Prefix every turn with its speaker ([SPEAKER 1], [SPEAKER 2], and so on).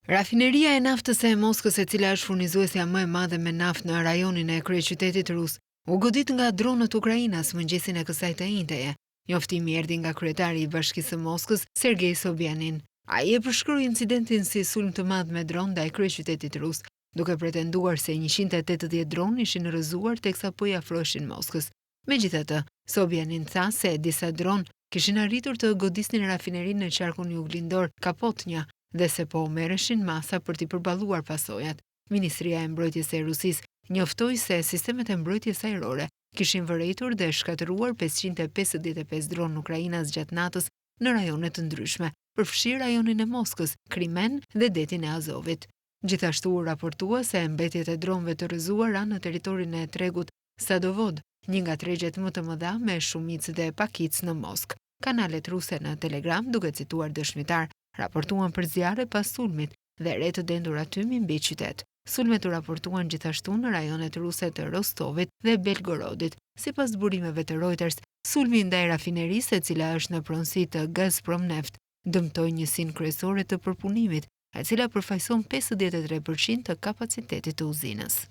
[SPEAKER 1] Rafineria e naftës e Moskës, e cila është furnizuesja më e madhe me naftë në rajonin e kryeqytetit rus, u godit nga dronët ukrainas mëngjesin e kësaj të njëjtëje. Njoftimi erdhi nga kryetari i Bashkisë së Moskës, Sergej Sobjanin. Ai e përshkroi incidentin si sulm të madh me dron ndaj kryeqytetit rus, duke pretenduar se 180 dron ishin rrëzuar teksa po i afroheshin Moskës. Megjithatë, Sobjanin tha se disa dron kishin arritur të godisnin rafinerinë në qarkun juglindor Kapotnja dhe se po merreshin masa për t'i përballuar pasojat. Ministria e Mbrojtjes së Rusisë njoftoi se sistemet e mbrojtjes ajrore kishin vërejtur dhe shkatëruar 555 dronë ukrainas gjatë natës në rajone të ndryshme, përfshirë rajonin e Moskës, Krimen dhe detin e Azovit. Gjithashtu u raportua se mbetjet e dronëve të rrëzuara në territorin e tregut Sadovod, një nga tregjet më të mëdha me shumicë dhe pakicë në Moskë. Kanalet ruse në Telegram, duke cituar dëshmitar, raportuan për zjarre pas sulmit dhe re të dendur atymi mbi qytet. Sulmet u raportuan gjithashtu në rajonet ruse të Rostovit dhe Belgorodit. Sipas burimeve të Reuters, sulmi ndaj rafinerisë, e cila është në pronësi të Gazprom Neft, dëmtoi njësinë kryesore të përpunimit, e cila përfaqëson 53% të kapacitetit të uzinës.